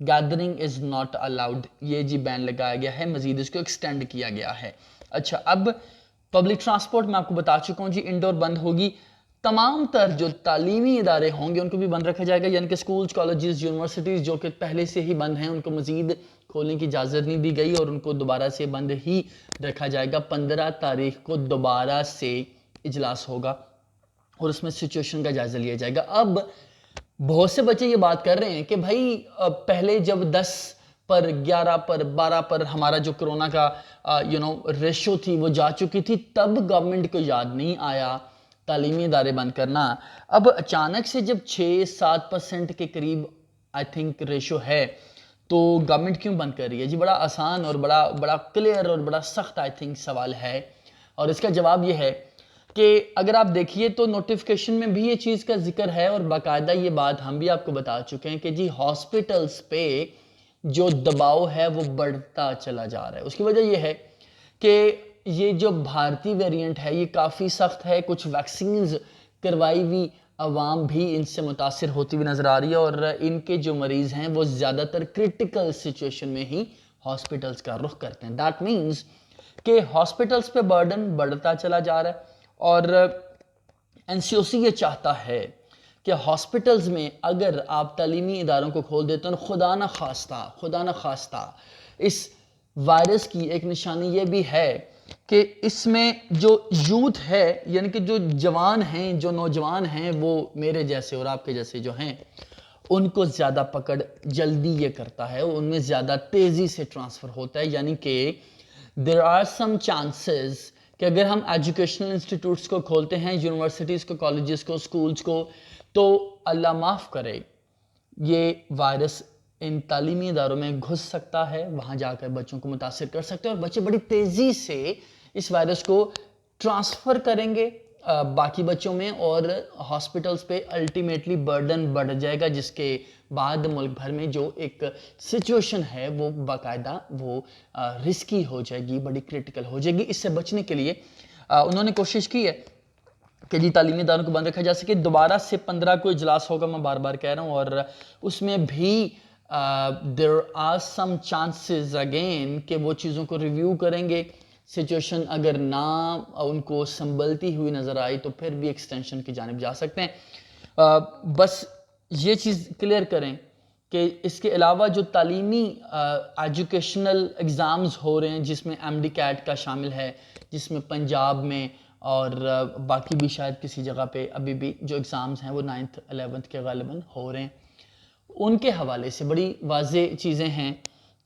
Gathering is not allowed, یہ جی بین لگایا گیا ہے، مزید اس کو ایکسٹینڈ کیا گیا ہے۔ اچھا، اب پبلک ٹرانسپورٹ میں آپ کو بتا چکا ہوں جی انڈور بند ہوگی، تمام تر جو تعلیمی ادارے ہوں گے ان کو بھی بند رکھا جائے گا، یعنی کہ سکولز، کالجز، یونیورسٹیز جو کہ پہلے سے ہی بند ہیں ان کو مزید کھولنے کی اجازت نہیں دی گئی اور ان کو دوبارہ سے بند ہی رکھا جائے گا۔ 15 تاریخ کو دوبارہ سے اجلاس ہوگا اور اس میں سچویشن کا جائزہ لیا جائے گا۔ اب بہت سے بچے یہ بات کر رہے ہیں کہ بھائی پہلے جب 10 پر 11 پر 12 پر ہمارا جو کرونا کا ریشو تھی وہ جا چکی تھی، تب گورنمنٹ کو یاد نہیں آیا تعلیمی ادارے بند کرنا۔ اب اچانک سے جب 6-7% کے قریب آئی تھنک ریشو ہے تو گورنمنٹ کیوں بند کر رہی ہے؟ جی بڑا آسان اور بڑا کلیئر اور بڑا سخت آئی تھنک سوال ہے، اور اس کا جواب یہ ہے کہ اگر آپ دیکھیے تو نوٹیفیکیشن میں بھی یہ چیز کا ذکر ہے اور باقاعدہ یہ بات ہم بھی آپ کو بتا چکے ہیں کہ جی ہاسپٹلز پہ جو دباؤ ہے وہ بڑھتا چلا جا رہا ہے۔ اس کی وجہ یہ ہے کہ یہ جو بھارتی ویریئنٹ ہے یہ کافی سخت ہے، کچھ ویکسینز کروائی ہوئی عوام بھی ان سے متاثر ہوتی ہوئی نظر آ رہی ہے اور ان کے جو مریض ہیں وہ زیادہ تر کرٹیکل سچویشن میں ہی ہاسپٹلز کا رخ کرتے ہیں۔ دیٹ مینز کہ ہاسپٹلز پہ برڈن بڑھتا چلا جا رہا ہے اور این سی او سی یہ چاہتا ہے کہ ہاسپٹلز میں اگر آپ تعلیمی اداروں کو کھول دیتے ہیں، خدا نہ خواستہ اس وائرس کی ایک نشانی یہ بھی ہے کہ اس میں جو یوتھ ہے، یعنی کہ جو جوان ہیں، جو نوجوان ہیں، وہ میرے جیسے اور آپ کے جیسے جو ہیں ان کو زیادہ پکڑ جلدی یہ کرتا ہے، ان میں زیادہ تیزی سے ٹرانسفر ہوتا ہے، یعنی کہ there are some chances کہ اگر ہم ایجوکیشنل انسٹیٹیوٹس کو کھولتے ہیں، یونیورسٹیز کو، کالجز کو، سکولز کو، تو اللہ معاف کرے یہ وائرس ان تعلیمی اداروں میں گھس سکتا ہے، وہاں جا کر بچوں کو متاثر کر سکتے ہیں اور بچے بڑی تیزی سے اس وائرس کو ٹرانسفر کریں گے باقی بچوں میں اور ہاسپٹلز پہ الٹیمیٹلی برڈن بڑھ جائے گا، جس کے بعد ملک بھر میں جو ایک سچویشن ہے وہ باقاعدہ وہ رسکی ہو جائے گی، بڑی کرٹیکل ہو جائے گی۔ اس سے بچنے کے لیے انہوں نے کوشش کی ہے کہ جی تعلیمی اداروں کو بند رکھا جا سکے۔ دوبارہ سے 15 کو اجلاس ہوگا، میں بار بار کہہ رہا ہوں، اور اس میں بھی there are some chances again کہ وہ چیزوں کو ریویو کریں گے، سچویشن اگر نہ ان کو سنبھلتی ہوئی نظر آئی تو پھر بھی ایکسٹینشن کی جانب جا سکتے ہیں۔ بس یہ چیز کلیئر کریں کہ اس کے علاوہ جو تعلیمی ایجوکیشنل ایگزامز ہو رہے ہیں جس میں ایم ڈی کیٹ کا شامل ہے، جس میں پنجاب میں اور باقی بھی شاید کسی جگہ پہ ابھی بھی جو ایگزامز ہیں وہ 9th 11th کے غالباً ہو رہے ہیں، ان کے حوالے سے بڑی واضح چیزیں ہیں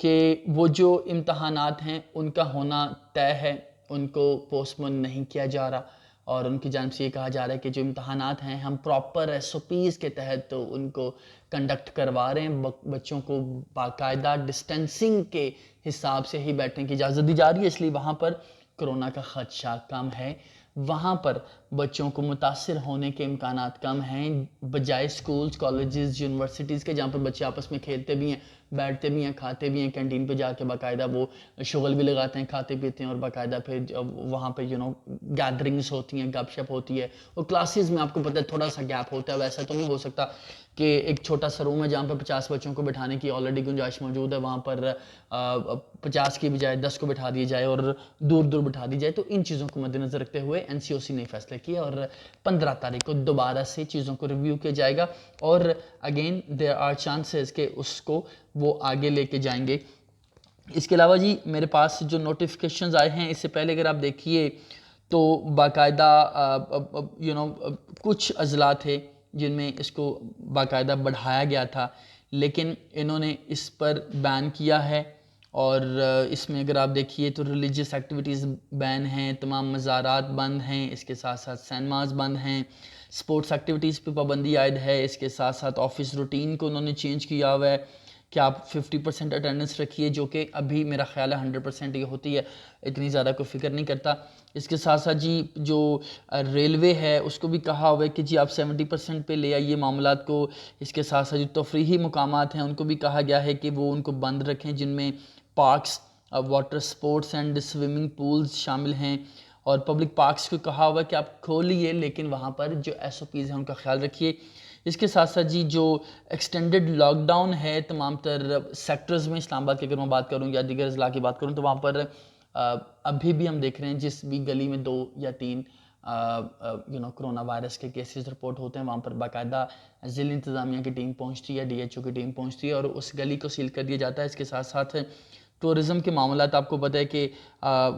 کہ وہ جو امتحانات ہیں ان کا ہونا طے ہے، ان کو پوسٹ پون نہیں کیا جا رہا اور ان کی جانب سے یہ کہا جا رہا ہے کہ جو امتحانات ہیں ہم پراپر ایس او پیز کے تحت ان کو کنڈکٹ کروا رہے ہیں، بچوں کو باقاعدہ ڈسٹینسنگ کے حساب سے ہی بیٹھنے کی اجازت دی جا رہی ہے، اس لیے وہاں پر کرونا کا خدشہ کم ہے، وہاں پر بچوں کو متاثر ہونے کے امکانات کم ہیں، بجائے سکولز، کالجز، یونیورسٹیز کے جہاں پر بچے آپس میں کھیلتے بھی ہیں، بیٹھتے بھی ہیں، کھاتے بھی ہیں، کینٹین پہ جا کے باقاعدہ وہ شغل بھی لگاتے ہیں، کھاتے پیتے ہیں اور باقاعدہ پھر وہاں پہ گیدرنگز ہوتی ہیں، گپ شپ ہوتی ہے، اور کلاسز میں آپ کو پتہ ہے تھوڑا سا گیپ ہوتا ہے، ویسا تو نہیں ہو سکتا کہ ایک چھوٹا سا روم ہے جہاں پر 50 بچوں کو بٹھانے کی آلریڈی گنجائش موجود ہے، وہاں پر 50 کی بجائے 10 کو بٹھا دیا جائے اور دور دور بٹھا دی جائے۔ تو ان چیزوں کو مد نظر رکھتے ہوئے این سی او سی نے فیصلہ کیا اور 15 تاریخ کو دوبارہ سے چیزوں کو ریویو کیا جائے گا اور اگین دیر آر چانسز کہ اس کو وہ آگے لے کے جائیں گے۔ اس کے علاوہ جی میرے پاس جو نوٹیفیکیشنز آئے ہیں اس سے پہلے اگر آپ دیکھیے تو باقاعدہ کچھ اضلاع تھے جن میں اس کو باقاعدہ بڑھایا گیا تھا، لیکن انہوں نے اس پر بین کیا ہے اور اس میں اگر آپ دیکھیے تو ریلیجیس ایکٹیویٹیز بین ہیں، تمام مزارات بند ہیں، اس کے ساتھ ساتھ سینماز بند ہیں، سپورٹس ایکٹیویٹیز پہ پابندی عائد ہے، اس کے ساتھ ساتھ آفس روٹین کو انہوں نے چینج کیا ہوا ہے کہ آپ 50% اٹینڈنس رکھیے، جو کہ ابھی میرا خیال ہے 100% یہ ہوتی ہے، اتنی زیادہ کوئی فکر نہیں کرتا۔ اس کے ساتھ ساتھ جی جو ریلوے ہے اس کو بھی کہا ہوا ہے کہ جی آپ 70% پہ لے آئیے معاملات کو۔ اس کے ساتھ ساتھ جو تفریحی مقامات ہیں ان کو بھی کہا گیا ہے کہ وہ ان کو بند رکھیں، جن میں parks, water sports and swimming pools شامل ہیں، اور پبلک پارکس کو کہا ہوا ہے کہ آپ کھولیے لیکن وہاں پر جو ایس او پیز ہیں ان کا خیال رکھیے۔ اس کے ساتھ ساتھ جی جو ایکسٹینڈڈ لاک ڈاؤن ہے تمام تر سیکٹرز میں، اسلام آباد کی اگر میں بات کروں یا دیگر اضلاع کی بات کروں تو وہاں پر ابھی بھی ہم دیکھ رہے ہیں جس بھی گلی میں 2 یا 3 کرونا وائرس کے کیسز رپورٹ ہوتے ہیں وہاں پر باقاعدہ ضلع انتظامیہ کی ٹیم پہنچتی ہے، ڈی ایچ او کی ٹیم پہنچتی ہے اور اس گلی کو سیل کر دیا جاتا ہے۔ اس کے ساتھ ساتھ ٹورزم کے معاملات آپ کو پتہ ہے کہ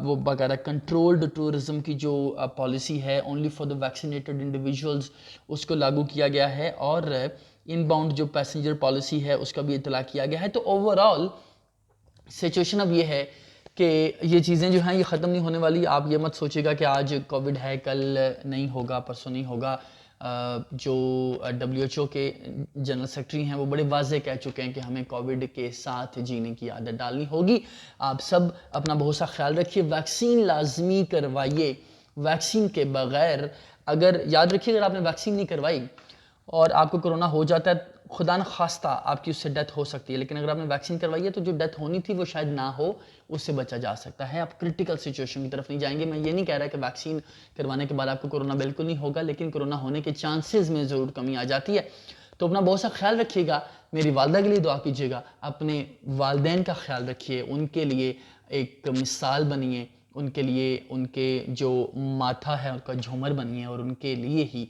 وہ باقاعدہ کنٹرولڈ ٹورزم کی جو پالیسی ہے only for the vaccinated individuals اس کو لاگو کیا گیا ہے، اور ان باؤنڈ جو پیسنجر پالیسی ہے اس کا بھی اطلاع کیا گیا ہے۔ تو اوور آل سچویشن اب یہ ہے کہ یہ چیزیں جو ہیں یہ ختم نہیں ہونے والی۔ آپ یہ مت سوچے گا کہ آج کووڈ ہے کل نہیں ہوگا، پرسوں نہیں ہوگا۔ جو ڈبلیو ایچ او کے جنرل سیکرٹری ہیں وہ بڑے واضح کہہ چکے ہیں کہ ہمیں کووڈ کے ساتھ جینے کی عادت ڈالنی ہوگی۔ آپ سب اپنا بہت سا خیال رکھیے، ویکسین لازمی کروائیے۔ ویکسین کے بغیر اگر یاد رکھیے اگر آپ نے ویکسین نہیں کروائی اور آپ کو کرونا ہو جاتا ہے، خدا نخواستہ آپ کی اس سے ڈیتھ ہو سکتی ہے، لیکن اگر آپ نے ویکسین کروائی ہے تو جو ڈیتھ ہونی تھی وہ شاید نہ ہو، اس سے بچا جا سکتا ہے۔ آپ کرٹیکل سچویشن کی طرف نہیں جائیں گے۔ میں یہ نہیں کہہ رہا کہ ویکسین کروانے کے بعد آپ کو کرونا بالکل نہیں ہوگا، لیکن کرونا ہونے کے چانسز میں ضرور کمی آ جاتی ہے۔ تو اپنا بہت سا خیال رکھیے گا، میری والدہ کے لیے دعا کیجیے گا، اپنے والدین کا خیال رکھیے، ان کے لیے ایک مثال بنیے، ان کے لیے ان کے جو ماتھا ہے ان کا جھومر بنیے اور ان کے لیے ہی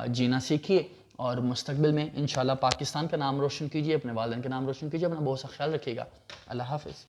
جینا سیکھیے، اور مستقبل میں انشاءاللہ پاکستان کا نام روشن کیجیے، اپنے والدین کا نام روشن کیجیے۔ اپنا بہت سا خیال رکھیے گا۔ اللہ حافظ۔